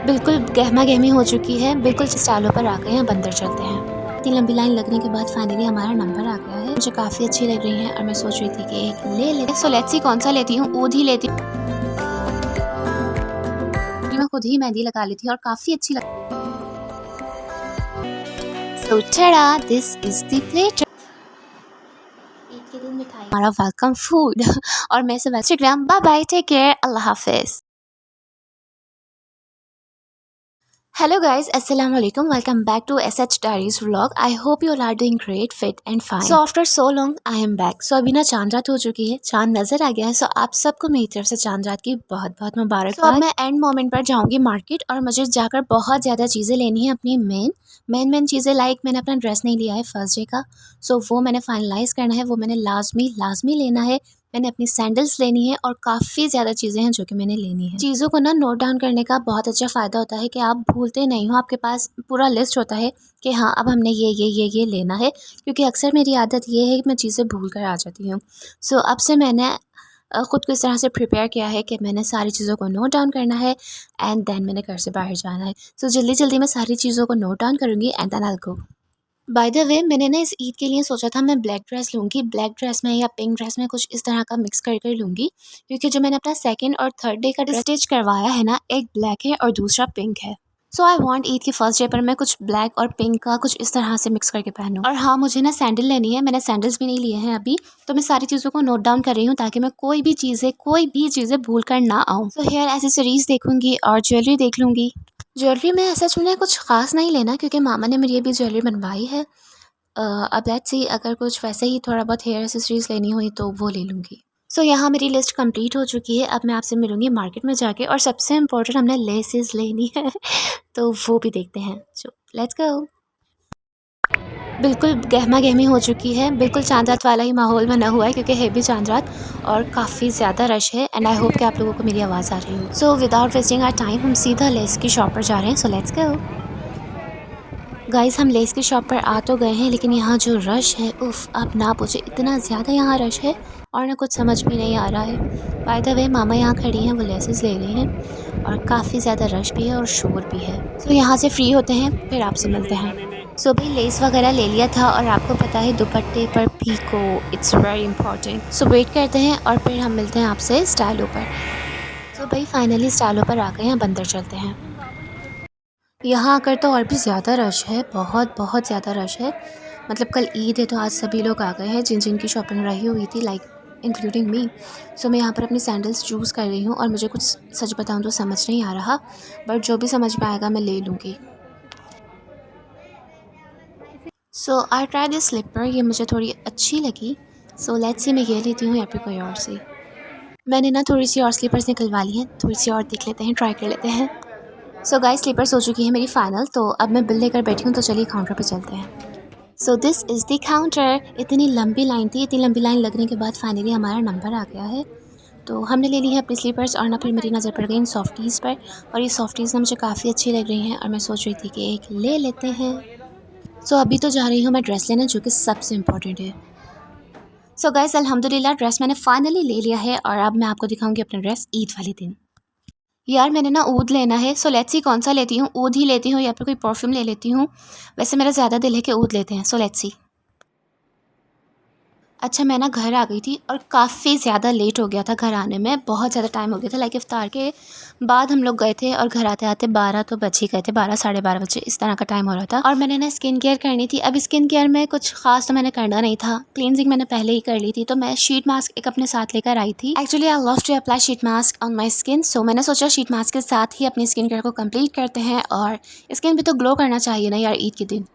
बिल्कुल गहमा गहमी हो चुकी है, बिल्कुल स्टाइलों पर आ गए हैं, अब अंदर चलते हैं। इतनी लंबी लाइन लगने के बाद फाइनली हमारा नंबर आ गया है। मुझे काफ़ी अच्छी लग रही है और मैं सोच रही थी कि एक ले ले। सो लेट्स सी कौन सा लेती हूँ। ऊद ही लेती हूँ। मैं खुद ही मेहंदी लगा लेती हूँ और काफ़ी अच्छी लग। So tada, this is the plate. Eid के दिन मिठाई हमारा वेलकम फूड और मैं से Instagram. Bye bye, take care, अल्लाह हाफिज। Hello guys, Assalamualaikum. Welcome back to SH Diaries vlog. I hope you all are doing great, fit and fine. So after so long I am back. So अभी ना चांद रात हो चुकी है, चांद नजर आ गया है। So आप सबको मेरी तरफ से चांद रात की बहुत बहुत मुबारक। So अब मैं एंड मोमेंट पर जाऊंगी मार्केट और मुझे जाकर बहुत ज़्यादा चीज़ें लेनी है अपनी मेन चीज़ें। लाइक मैंने अपना ड्रेस नहीं लिया है फर्स्ट डे का, सो वो मैंने फाइनलाइज करना है, वो मैंने लाजमी लेना है। मैंने अपनी सैंडल्स लेनी है और काफ़ी ज़्यादा चीज़ें हैं जो कि मैंने लेनी है। चीज़ों को ना नोट डाउन करने का बहुत अच्छा फ़ायदा होता है कि आप भूलते नहीं हो, आपके पास पूरा लिस्ट होता है कि हाँ अब हमने ये लेना है। क्योंकि अक्सर मेरी आदत ये है कि मैं चीज़ें भूल कर आ जाती हूँ। सो अब से मैंने ख़ुद को इस तरह से प्रिपेयर किया है कि मैंने सारी चीज़ों को नोट डाउन करना है एंड देन मैंने घर से बाहर जाना है। सो जल्दी मैं सारी चीज़ों को नोट डाउन करूँगी and then I will go. By the way मैंने ना इस ईद के लिए सोचा था मैं ब्लैक ड्रेस लूँगी। ब्लैक ड्रेस में या पिंक ड्रेस में कुछ इस तरह का मिक्स कर लूँगी। क्योंकि जो मैंने अपना सेकंड और थर्ड डे का स्टिच करवाया है ना, एक ब्लैक है और दूसरा पिंक है। सो आई वांट ईद के फर्स्ट डे पर मैं कुछ ब्लैक और पिंक का कुछ इस तरह से मिक्स करके पहनूँ। और हाँ, मुझे ना सैंडल लेनी है। मैंने सैंडल्स भी नहीं लिए हैं अभी, तो मैं सारी चीज़ों को नोट डाउन कर रही हूँ ताकि मैं कोई भी चीज़ें भूल कर ना आऊँ। सो हेयर एसेसरीज देखूँगी और ज्वेलरी देख लूँगी। ज्वेलरी में ऐसा चुना है कुछ ख़ास नहीं लेना क्योंकि मामा ने मेरी अभी ज्वेलरी बनवाई है। अब लेट्स सी अगर कुछ वैसे ही थोड़ा बहुत हेयर एक्सेसरीज लेनी हुई तो वो ले लूँगी। सो यहाँ मेरी लिस्ट कंप्लीट हो चुकी है। अब मैं आपसे मिलूँगी मार्केट में जाके और सबसे इम्पोर्टेंट हमने लेसेस लेनी है तो वो भी देखते हैं। सो लेट्स गो। बिल्कुल गहमा गहमी हो चुकी है, बिल्कुल चांद रात वाला ही माहौल बना हुआ है क्योंकि है भी चांद रात और काफ़ी ज़्यादा रश है एंड आई होप कि आप लोगों को मेरी आवाज़ आ रही हो। So without wasting our time हम सीधा लेस की शॉप पर जा रहे हैं। So let's go. गाइस हम लेस की शॉप पर आ तो गए हैं लेकिन यहाँ जो रश है, उफ़ आप ना पूछे, इतना ज़्यादा यहाँ रश है और ना कुछ समझ भी नहीं आ रहा है। बाय द वे मामा यहाँ खड़ी हैं, वो लेसेस ले रही हैं और काफ़ी ज़्यादा रश भी है और शोर भी है। सो यहाँ से फ्री होते हैं फिर आपसे मिलते हैं। सो भाई लेस वगैरह ले लिया था और आपको पता है दुपट्टे पर picot, it's very important. So wait करते हैं और फिर हम मिलते हैं आपसे स्टाइलों पर। सो भाई फाइनली स्टाइलों पर आ गए हैं, अब अंदर चलते हैं। यहाँ आकर तो और भी ज़्यादा रश है, बहुत ज़्यादा रश है। मतलब कल ईद है तो आज सभी लोग आ गए हैं जिनकी शॉपिंग रही हुई थी, लाइक इंक्लूडिंग मी। सो मैं यहाँ पर अपनी सैंडल्स चूज़ कर रही हूँ और मुझे कुछ सच बताऊँ तो समझ नहीं आ रहा, बट जो भी समझ में आएगा मैं ले लूँगी। सो आई ट्राई दिस स्लीपर, ये मुझे थोड़ी अच्छी लगी। सो लेट्स सी मैं ये लेती हूँ या फिर कोई और सी। मैंने ना थोड़ी सी और स्लीपर्स निकलवा ली हैं, थोड़ी सी और देख लेते हैं, ट्राई कर लेते हैं। सो गाइस स्लीपर्स हो चुकी है मेरी फ़ाइनल, तो अब मैं बिल लेकर बैठी हूँ, तो चलिए काउंटर पे चलते हैं। So this is the counter. इतनी लंबी लाइन थी, इतनी लंबी लाइन लगने के बाद फाइनली हमारा नंबर आ गया है। तो हमने ले ली है अपनी स्लीपर्स और ना फिर मेरी नज़र पड़ गई इन सॉफ्टीज़ पर, और ये सॉफ्टीज़ ना मुझे काफ़ी अच्छी लग रही हैं और मैं सोच रही थी कि एक ले लेते हैं। सो अभी तो जा रही हूँ मैं ड्रेस लेने, जो कि सबसे इम्पॉर्टेंट है। सो गाइस अल्हम्दुलिल्लाह ड्रेस मैंने फाइनली ले लिया है और अब मैं आपको दिखाऊंगी अपना ड्रेस ईद वाले दिन। यार मैंने ना ऊद लेना है, सो लेट्स सी कौन सा लेती हूँ। ऊद ही लेती हूँ या फिर कोई परफ्यूम ले लेती हूँ। वैसे मेरा ज़्यादा दिल है कि ऊद लेते हैं, सो लेट्स सी। अच्छा मैं ना घर आ गई थी और काफ़ी ज़्यादा लेट हो गया था घर आने में, बहुत ज़्यादा टाइम हो गया था। लाइक इफ्तार के बाद हम लोग गए थे और घर आते आते 12 तो बज ही गए थे, 12 साढ़े 12 बजे इस तरह का टाइम हो रहा था। और मैंने ना स्किन केयर करनी थी। अब स्किन केयर में कुछ खास तो मैंने करना नहीं था, क्लींजिंग मैंने पहले ही कर ली थी। तो मैं शीट मास्क एक अपने साथ लेकर आई थी। Actually I love to apply sheet mask on my skin, so मैंने सोचा शीट मास्क के साथ ही अपनी स्किन केयर को कम्प्लीट करते हैं और स्किन भी तो ग्लो करना चाहिए ना यार ईद के दिन।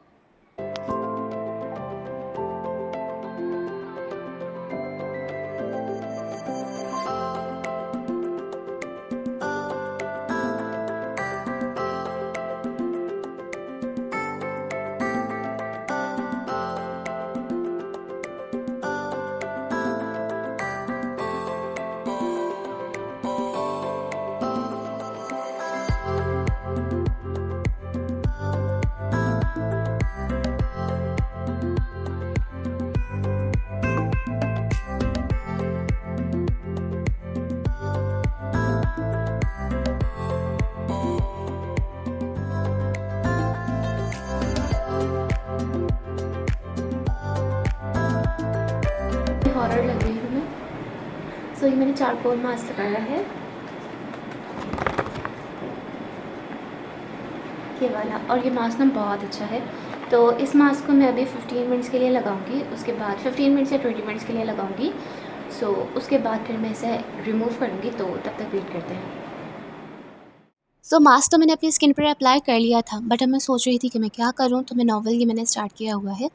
सो ये मैंने चारकोल मास्क लगाया है, ये वाला, और ये मास्क ना बहुत अच्छा है। तो इस मास्क को मैं अभी 15 मिनट्स के लिए लगाऊंगी, उसके बाद 15 मिनट्स या 20 मिनट्स के लिए लगाऊंगी। सो उसके बाद फिर मैं इसे रिमूव करूंगी, तो तब तक वेट करते हैं। सो मास्क तो मैंने अपनी स्किन पर अप्लाई कर लिया था, बट अब मैं सोच रही थी कि मैं क्या करूँ, तो मैं नॉवल ये मैंने स्टार्ट किया हुआ है,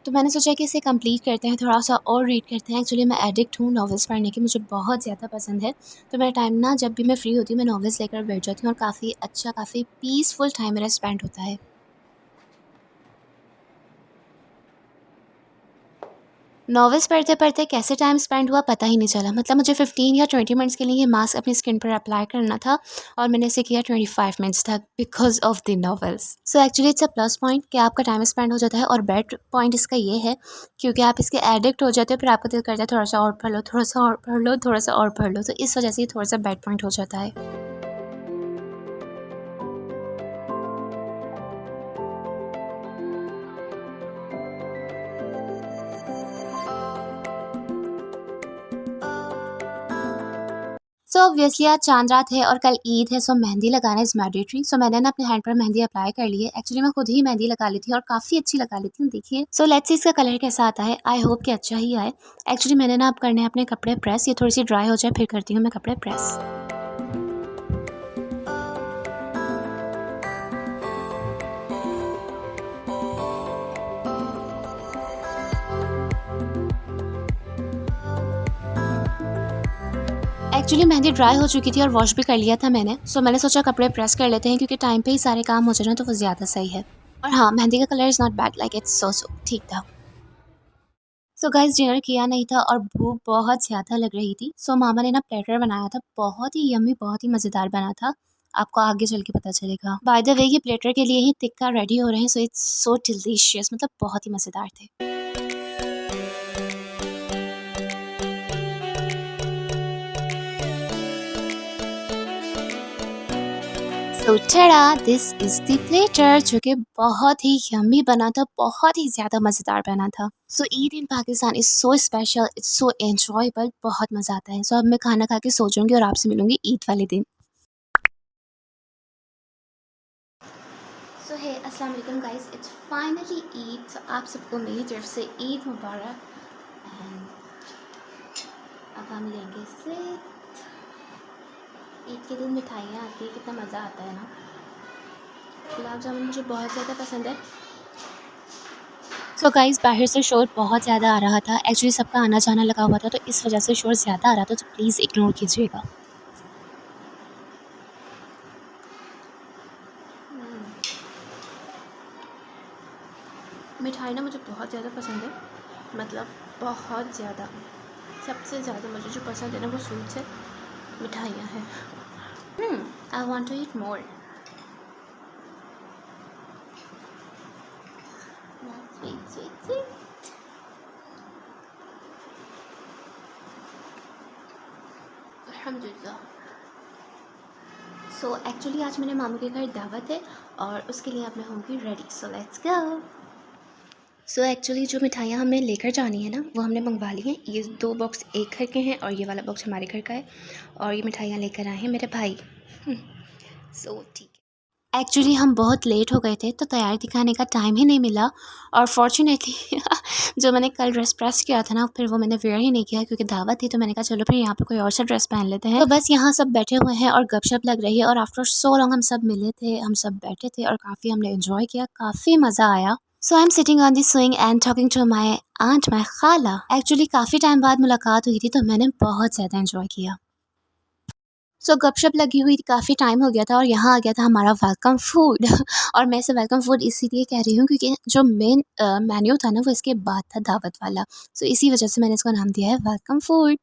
तो मैंने सोचा कि इसे कंप्लीट करते हैं, थोड़ा सा और रीड करते हैं। एक्चुअली मैं एडिक्ट हूँ नॉवेल्स पढ़ने की, मुझे बहुत ज़्यादा पसंद है। तो मेरा टाइम ना, जब भी मैं फ्री होती हूँ मैं नॉवेल्स लेकर बैठ जाती हूँ, और काफ़ी अच्छा, काफ़ी पीसफुल टाइम मेरा स्पेंड होता है। नॉवेल्स पढ़ते पढ़ते कैसे टाइम स्पेंड हुआ पता ही नहीं चला। मतलब मुझे 15 या 20 मिनट्स के लिए ये मास्क अपनी स्किन पर अप्लाई करना था, और मैंने इसे किया 25 मिनट्स तक, because of the novels. So actually it's a plus point कि आपका टाइम स्पेंड हो जाता है, और बैड पॉइंट इसका ये है क्योंकि आप इसके एडिक्ट हो जाते हो, फिर आपका दिल करता है थोड़ा सा और पढ़ लो, थोड़ा सा और पढ़ लो, थोड़ा सा और पढ़ लो, तो इस वजह से ये थोड़ा सा बैड पॉइंट हो जाता है। सो ऑब्वियसली आज चांद रात है और कल ईद है, सो मेहंदी लगाना इज़ मैंडेटरी। सो मैंने ना अपने हैंड पर मेहंदी अप्लाई कर ली है। एक्चुअली मैं खुद ही मेहंदी लगा लेती हूँ और काफ़ी अच्छी लगा लेती हूँ, देखिए। सो लेट्स सी इसका कलर कैसा आता है, आई होप कि अच्छा ही आए। एक्चुअली मैंने ना अब करने हैं अपने कपड़े प्रेस, ये थोड़ी सी ड्राई हो जाए फिर करती हूँ मैं कपड़े प्रेस। एक्चुअली मेहंदी ड्राई हो चुकी थी और वॉश भी कर लिया था मैंने, सो मैंने सोचा कपड़े प्रेस कर लेते हैं क्योंकि टाइम पे ही सारे काम हो जाए ना, तो वो ज़्यादा सही है। और हाँ, मेहंदी का colour is not bad, like it's so ठीक था। सो गाइस डिनर किया नहीं था और भूख बहुत ज़्यादा लग रही थी, सो मामा ने ना प्लेटर बनाया था, बहुत ही यम्मी, बहुत ही मज़ेदार बना था। आपको आगे चल के पता चलेगा। बाय द वे ये प्लेटर के लिए ही टिक्का रेडी हो रहे हैं, सो इट्स सो डिलीशियस, मतलब बहुत ही मज़ेदार थे। सो tada, this is the platter, जो कि बहुत ही यम्मी बना था, बहुत ही ज़्यादा मज़ेदार बना था। So Eid in Pakistan is so special, it's so enjoyable, बहुत मज़ा आता है। सो अब मैं खाना खा के सो जाऊँगी और आपसे मिलूँगी ईद वाले दिन। सो हे अस्सलाम वालेकुम गाइस, इट्स फाइनली ईद। सो आप सबको मेरी तरफ से ईद मुबारक। एंड अब हम लेंगे से ईद के दिन मिठाइयाँ आती है, कितना मज़ा आता है ना। गुलाब जामुन मुझे बहुत ज़्यादा पसंद है। सो गाइस बाहर से शोर बहुत ज़्यादा आ रहा था, एक्चुअली सबका आना जाना लगा हुआ था, तो इस वजह से शोर ज़्यादा आ रहा था, तो प्लीज़ इग्नोर कीजिएगा। मिठाई ना मुझे बहुत ज़्यादा पसंद है, मतलब बहुत ज़्यादा। सबसे ज़्यादा मुझे जो पसंद है ना वो स्वीट्स है, मिठाइयाँ हैं। I want to eat more. Sweet sweet sweet. अल्हम्दुलिल्लाह। सो एक्चुअली आज मेरे मामू के घर दावत है और उसके लिए अब मैं होंगी ready, so let's go. So actually जो मिठाइयाँ हमें लेकर जानी है ना वो हमने मंगवा ली हैं। ये 2 बॉक्स एक घर के हैं और ये वाला बॉक्स हमारे घर का है, और ये मिठाइयाँ लेकर आए हैं मेरे भाई। सो ठीक है। एक्चुअली हम बहुत लेट हो गए थे, तो तैयारी दिखाने का टाइम ही नहीं मिला, और फॉर्चुनेटली जो मैंने कल ड्रेस प्रेस किया था ना, फिर वो मैंने वेयर ही नहीं किया क्योंकि दावत थी, तो मैंने कहा चलो फिर यहाँ पे कोई और सा ड्रेस पहन लेते हैं। तो बस यहाँ सब बैठे हुए हैं और गपशप लग रही है, और आफ्टर सो लॉन्ग हम सब मिले थे, हम सब बैठे थे और काफ़ी हमने इन्जॉय किया, काफ़ी मज़ा आया। So I am sitting on the swing and talking to my aunt, my खाला। एक्चुअली काफ़ी टाइम बाद मुलाकात हुई थी, तो मैंने बहुत ज़्यादा इन्जॉय किया। सो गपशप लगी हुई थी, काफ़ी टाइम हो गया था, और यहाँ आ गया था हमारा वेलकम फूड। और मैं इसे वेलकम फूड इसीलिए कह रही हूँ क्योंकि जो मेन मेन्यू था ना वो इसके बाद था, दावत वाला। सो इसी वजह से मैंने इसका नाम दिया है वेलकम फूड।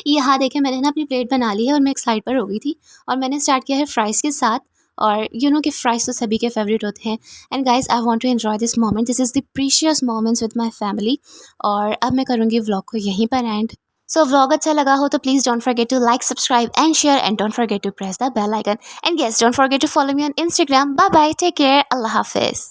यहाँ देखें, मैंने ना अपनी प्लेट बना ली है और मैं एक साइड पर हो गई थी, और मैंने स्टार्ट किया है फ्राइज़ के साथ। और यू नो कि फ़्राइज़ तो सभी के फेवरेट होते हैं। And guys I want to enjoy this moment, this is the precious moments with my family. और अब मैं करूँगी व्लॉग को यहीं पर एंड। सो व्लॉग अच्छा लगा हो तो please don't forget to like, subscribe and share, and don't forget to press the bell icon, and yes don't forget to follow me on Instagram. Bye bye, take care, अल्लाह हाफिज़।